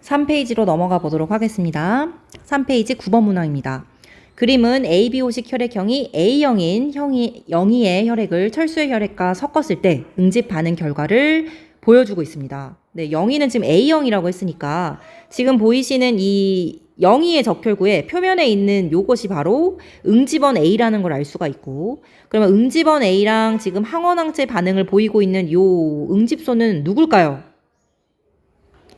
3페이지로 넘어가 보도록 하겠습니다. 3페이지 9번 문항입니다. 그림은 ABO식 혈액형이 A형인 0이의 혈액을 철수의 혈액과 섞었을 때 응집 반응 결과를 보여주고 있습니다. 네, 0이는 지금 A형이라고 했으니까 지금 보이시는 이 0이의 적혈구의 표면에 있는 요것이 바로 응집원 A라는 걸 알 수가 있고, 그러면 응집원 A랑 지금 항원항체 반응을 보이고 있는 요 응집소는 누굴까요?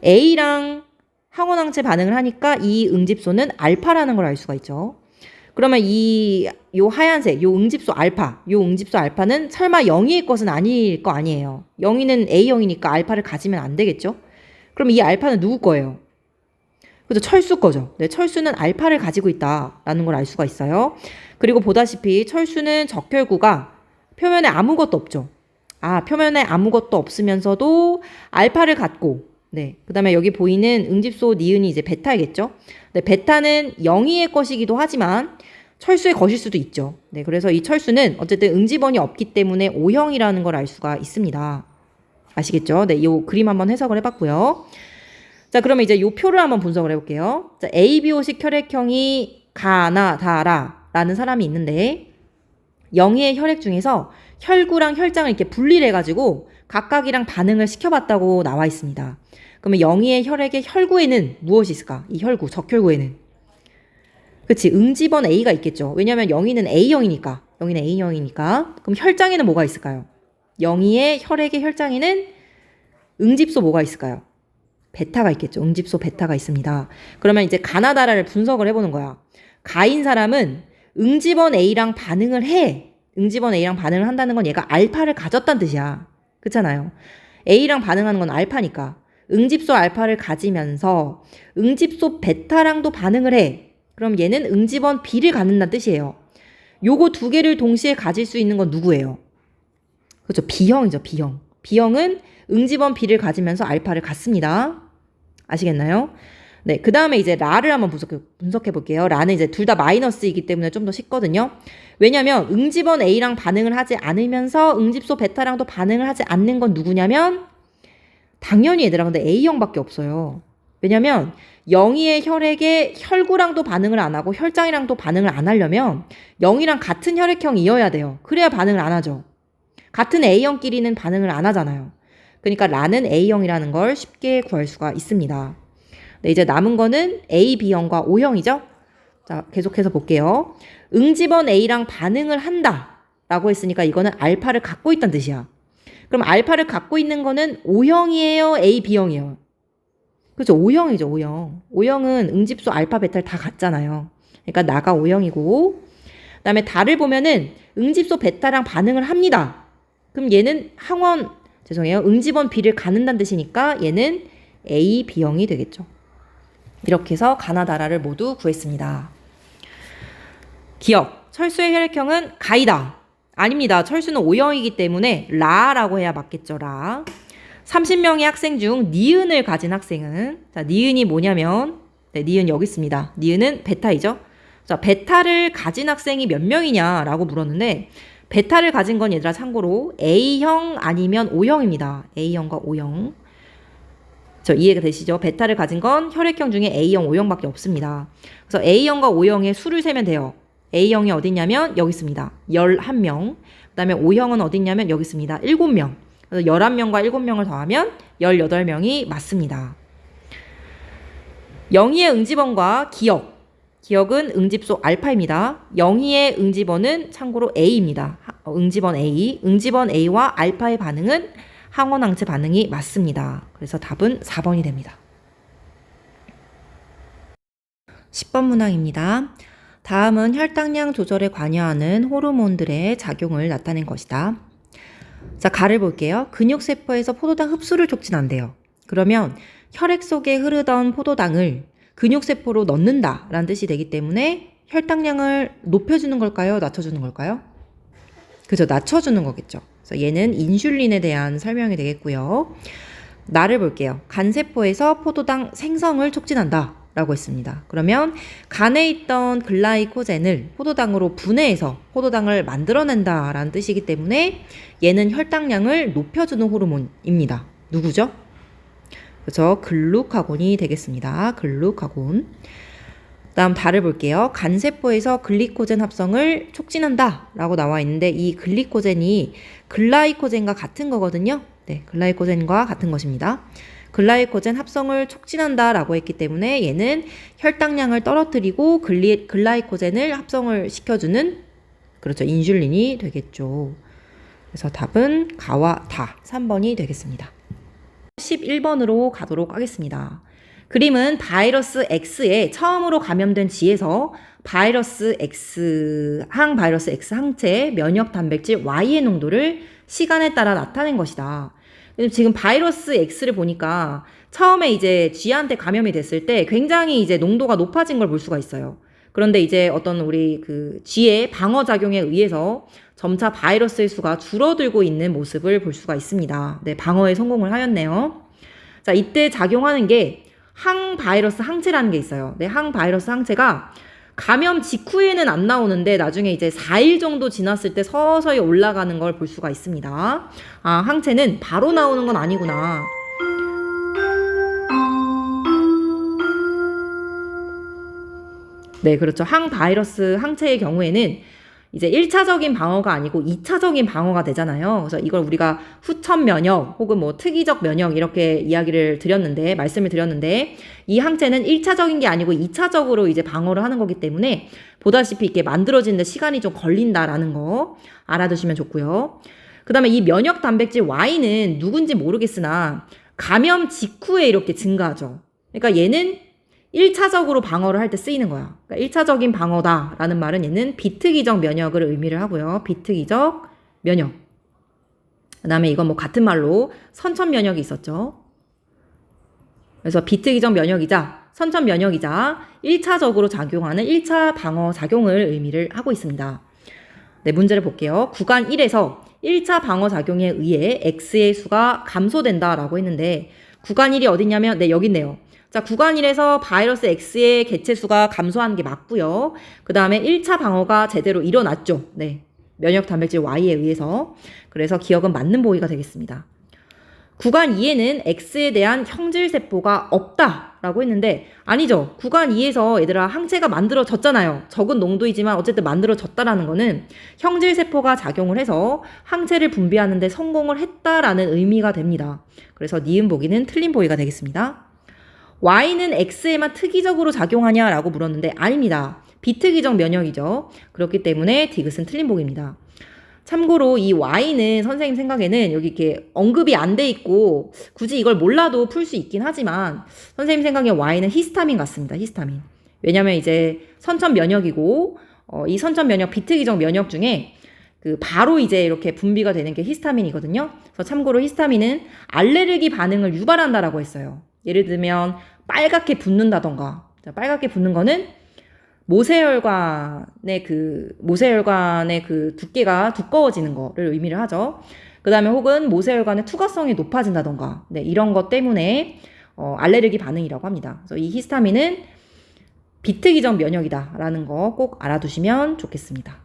A랑 항원항체 반응을 하니까 이 응집소는 알파라는 걸 알 수가 있죠. 그러면 요 하얀색, 요 응집소 알파, 요 응집소 알파는 설마 0이의 것은 아닐 거 아니에요. 0이는 A형이니까 알파를 가지면 안 되겠죠? 그럼 이 알파는 누구 거예요? 그죠? 철수 거죠. 네, 철수는 알파를 가지고 있다라는 걸 알 수가 있어요. 그리고 보다시피 철수는 적혈구가 표면에 아무것도 없죠. 표면에 아무것도 없으면서도 알파를 갖고, 네, 그 다음에 여기 보이는 응집소 니은이 이제 베타이겠죠. 네, 베타는 0이의 것이기도 하지만 철수의 것일 수도 있죠. 네, 그래서 이 철수는 어쨌든 응집원이 없기 때문에 O형이라는 걸 알 수가 있습니다. 아시겠죠? 네, 이 그림 한번 해석을 해봤고요. 자, 그러면 이제 이 표를 한번 분석을 해볼게요. 자, ABO식 혈액형이 가나다라라는 사람이 있는데 0이의 혈액 중에서 혈구랑 혈장을 이렇게 분리를 해가지고 각각이랑 반응을 시켜봤다고 나와 있습니다. 그러면 0이의 혈액의 혈구에는 무엇이 있을까? 이 혈구, 적혈구에는. 그치, 응집원 A가 있겠죠. 왜냐면 0이는 A형이니까. 0이는 A형이니까. 그럼 혈장에는 뭐가 있을까요? 0이의 혈액의 혈장에는 응집소 뭐가 있을까요? 베타가 있겠죠. 응집소 베타가 있습니다. 그러면 이제 가나다라를 분석을 해보는 거야. 가인 사람은 응집원 A랑 반응을 해. 응집원 A랑 반응을 한다는 건 얘가 알파를 가졌다는 뜻이야. 그렇잖아요. A랑 반응하는 건 알파니까. 응집소 알파를 가지면서 응집소 베타랑도 반응을 해. 그럼 얘는 응집원 B를 갖는다는 뜻이에요. 요거 두 개를 동시에 가질 수 있는 건 누구예요? 그렇죠. B형이죠. B형. B형은 응집원 B를 가지면서 알파를 갖습니다. 아시겠나요? 네, 그 다음에 이제 라를 한번 분석해 볼게요. 라는 이제 둘 다 마이너스이기 때문에 좀 더 쉽거든요. 왜냐면 응집원 A랑 반응을 하지 않으면서 응집소 베타랑도 반응을 하지 않는 건 누구냐면 당연히 얘들아 근데 A형밖에 없어요. 왜냐면 0이의 혈액에 혈구랑도 반응을 안 하고 혈장이랑도 반응을 안 하려면 0이랑 같은 혈액형이어야 돼요. 그래야 반응을 안 하죠. 같은 A형끼리는 반응을 안 하잖아요. 그러니까 라는 A형이라는 걸 쉽게 구할 수가 있습니다. 네, 이제 남은 거는 A, B형과 O형이죠. 자, 계속해서 볼게요. 응집원 A랑 반응을 한다 라고 했으니까 이거는 알파를 갖고 있다는 뜻이야. 그럼 알파를 갖고 있는 거는 O형이에요? A, B형이에요? 그렇죠. O형이죠. O형. O형은 응집소 알파, 베타를 다 갖잖아요. 그러니까 나가 O형이고, 그 다음에 다를 보면은 응집소 베타랑 반응을 합니다. 그럼 얘는 응집원 B를 갖는다는 뜻이니까 얘는 A, B형이 되겠죠. 이렇게 해서 가나다라를 모두 구했습니다. 기억. 철수의 혈액형은 가이다. 아닙니다. 철수는 O형이기 때문에 라라고 해야 맞겠죠. 라. 30명의 학생 중 니은을 가진 학생은, 자, 니은이 뭐냐면, 네, 니은 여기 있습니다. 니은은 베타이죠. 자, 베타를 가진 학생이 몇 명이냐라고 물었는데, 베타를 가진 건 얘들아 참고로 A형 아니면 O형입니다. A형과 O형. 이해가 되시죠? 베타를 가진 건 혈액형 중에 A형, O형밖에 없습니다. 그래서 A형과 O형의 수를 세면 돼요. A형이 어딨냐면 여기 있습니다. 11명. 그 다음에 O형은 어딨냐면 여기 있습니다. 7명. 그래서 11명과 7명을 더하면 18명이 맞습니다. 0이의 응집원과 기억. 기억은 응집소 알파입니다. 0이의 응집원은 참고로 A입니다. 응집원 A. 응집원 A와 알파의 반응은 항원항체 반응이 맞습니다. 그래서 답은 4번이 됩니다. 10번 문항입니다. 다음은 혈당량 조절에 관여하는 호르몬들의 작용을 나타낸 것이다. 자, 가를 볼게요. 근육세포에서 포도당 흡수를 촉진한대요. 그러면 혈액 속에 흐르던 포도당을 근육세포로 넣는다 라는 뜻이 되기 때문에 혈당량을 높여주는 걸까요? 낮춰주는 걸까요? 그죠, 낮춰주는 거겠죠. 그래서 얘는 인슐린에 대한 설명이 되겠고요. 나를 볼게요. 간세포에서 포도당 생성을 촉진한다 라고 했습니다. 그러면 간에 있던 글라이코젠을 포도당으로 분해해서 포도당을 만들어낸다 라는 뜻이기 때문에 얘는 혈당량을 높여주는 호르몬입니다. 누구죠? 그렇죠. 글루카곤이 되겠습니다. 글루카곤. 다음 달을 볼게요. 간세포에서 글리코젠 합성을 촉진한다 라고 나와 있는데 이 글리코젠이 글라이코젠과 같은 거거든요. 네, 글라이코젠과 같은 것입니다. 글라이코젠 합성을 촉진한다 라고 했기 때문에 얘는 혈당량을 떨어뜨리고 글라이코젠을 합성을 시켜주는 그렇죠. 인슐린이 되겠죠. 그래서 답은 가와 다 3번이 되겠습니다. 11번으로 가도록 하겠습니다. 그림은 바이러스 X에 처음으로 감염된 쥐에서 바이러스 X, 항바이러스 X 항체 면역 단백질 Y의 농도를 시간에 따라 나타낸 것이다. 지금 바이러스 X를 보니까 처음에 이제 쥐한테 감염이 됐을 때 굉장히 이제 농도가 높아진 걸 볼 수가 있어요. 그런데 이제 어떤 우리 그 쥐의 방어 작용에 의해서 점차 바이러스의 수가 줄어들고 있는 모습을 볼 수가 있습니다. 네, 방어에 성공을 하였네요. 자, 이때 작용하는 게 항바이러스 항체라는 게 있어요. 네, 항바이러스 항체가 감염 직후에는 안 나오는데 나중에 이제 4일 정도 지났을 때 서서히 올라가는 걸 볼 수가 있습니다. 아, 항체는 바로 나오는 건 아니구나. 네, 그렇죠. 항바이러스 항체의 경우에는 이제 1차적인 방어가 아니고 2차적인 방어가 되잖아요. 그래서 이걸 우리가 후천 면역 혹은 뭐 특이적 면역 이렇게 이야기를 드렸는데, 말씀을 드렸는데, 이 항체는 1차적인 게 아니고 2차적으로 이제 방어를 하는 거기 때문에 보다시피 이렇게 만들어지는데 시간이 좀 걸린다라는 거 알아두시면 좋고요. 그 다음에 이 면역 단백질 Y는 누군지 모르겠으나 감염 직후에 이렇게 증가하죠. 그러니까 얘는 1차적으로 방어를 할 때 쓰이는 거야. 그러니까 1차적인 방어다라는 말은 얘는 비특이적 면역을 의미를 하고요. 비특이적 면역. 그 다음에 이건 뭐 같은 말로 선천 면역이 있었죠. 그래서 비특이적 면역이자 선천 면역이자 1차적으로 작용하는 1차 방어 작용을 의미를 하고 있습니다. 네, 문제를 볼게요. 구간 1에서 1차 방어 작용에 의해 X의 수가 감소된다라고 했는데 구간 1이 어딨냐면 네, 여기 있네요. 자, 구간 1에서 바이러스 X의 개체 수가 감소하는 게 맞고요. 그 다음에 1차 방어가 제대로 일어났죠. 네, 면역 단백질 Y에 의해서. 그래서 기억은 맞는 보기가 되겠습니다. 구간 2에는 X에 대한 형질세포가 없다라고 했는데 아니죠. 구간 2에서 얘들아 항체가 만들어졌잖아요. 적은 농도이지만 어쨌든 만들어졌다라는 거는 형질세포가 작용을 해서 항체를 분비하는 데 성공을 했다라는 의미가 됩니다. 그래서 니은 보기는 틀린 보기가 되겠습니다. Y는 X에만 특이적으로 작용하냐라고 물었는데 아닙니다. 비특이적 면역이죠. 그렇기 때문에 디귿은 틀린 보기입니다. 참고로 이 Y는 선생님 생각에는 여기 이렇게 언급이 안 돼 있고 굳이 이걸 몰라도 풀 수 있긴 하지만 선생님 생각에 Y는 히스타민 같습니다. 히스타민. 왜냐면 이제 선천 면역이고 이 선천 면역 비특이적 면역 중에 그 바로 이제 이렇게 분비가 되는 게 히스타민이거든요. 그래서 참고로 히스타민은 알레르기 반응을 유발한다라고 했어요. 예를 들면 빨갛게 붓는다던가. 자, 빨갛게 붓는 거는 모세혈관의 그 두께가 두꺼워지는 거를 의미를 하죠. 그 다음에 혹은 모세혈관의 투과성이 높아진다던가. 네, 이런 것 때문에 알레르기 반응이라고 합니다. 그래서 이 히스타민은 비특이적 면역이다라는 거 꼭 알아두시면 좋겠습니다.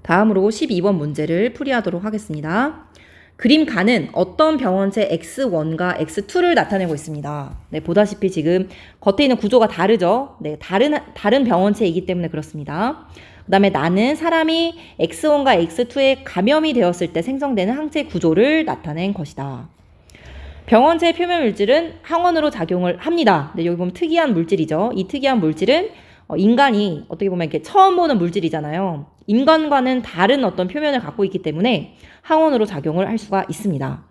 다음으로 12번 문제를 풀이하도록 하겠습니다. 그림 간은 어떤 병원체 X1과 X2를 나타내고 있습니다. 네, 보다시피 지금 겉에 있는 구조가 다르죠. 네, 다른 병원체이기 때문에 그렇습니다. 그 다음에 나는 사람이 X1과 X2에 감염이 되었을 때 생성되는 항체 구조를 나타낸 것이다. 병원체의 표면 물질은 항원으로 작용을 합니다. 네, 여기 보면 특이한 물질이죠. 이 특이한 물질은 인간이 어떻게 보면 이렇게 처음 보는 물질이잖아요. 인간과는 다른 어떤 표면을 갖고 있기 때문에 항원으로 작용을 할 수가 있습니다.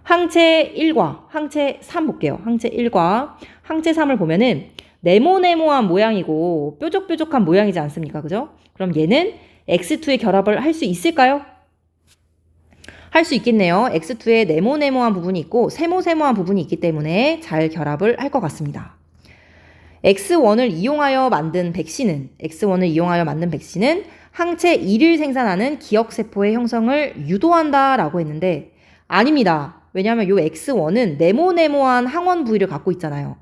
항체 1과 항체 3 볼게요. 항체 1과 항체 3을 보면은 네모네모한 모양이고 뾰족뾰족한 모양이지 않습니까? 그죠? 그럼 얘는 X2에 결합을 할 수 있을까요? 할 수 있겠네요. X2에 네모네모한 부분이 있고 세모세모한 부분이 있기 때문에 잘 결합을 할 것 같습니다. X1을 이용하여 만든 백신은 항체 2를 생산하는 기억세포의 형성을 유도한다라고 했는데 아닙니다. 왜냐하면 이 X1은 네모네모한 항원 부위를 갖고 있잖아요.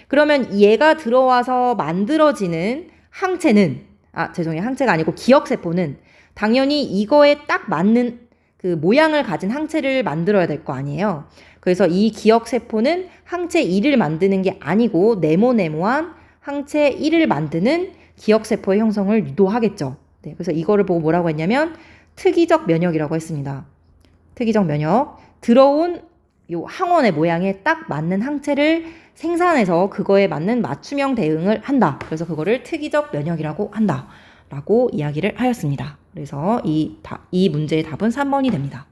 그러면 얘가 들어와서 만들어지는 항체는 항체가 아니고 기억세포는 당연히 이거에 딱 맞는 그 모양을 가진 항체를 만들어야 될 거 아니에요. 그래서 이 기억세포는 항체 1을 만드는 게 아니고 네모네모한 항체 1을 만드는 기억세포의 형성을 유도하겠죠. 네, 그래서 이거를 보고 뭐라고 했냐면 특이적 면역이라고 했습니다. 특이적 면역. 들어온 요 항원의 모양에 딱 맞는 항체를 생산해서 그거에 맞는 맞춤형 대응을 한다. 그래서 그거를 특이적 면역이라고 한다. 라고 이야기를 하였습니다. 그래서 이 문제의 답은 3번이 됩니다.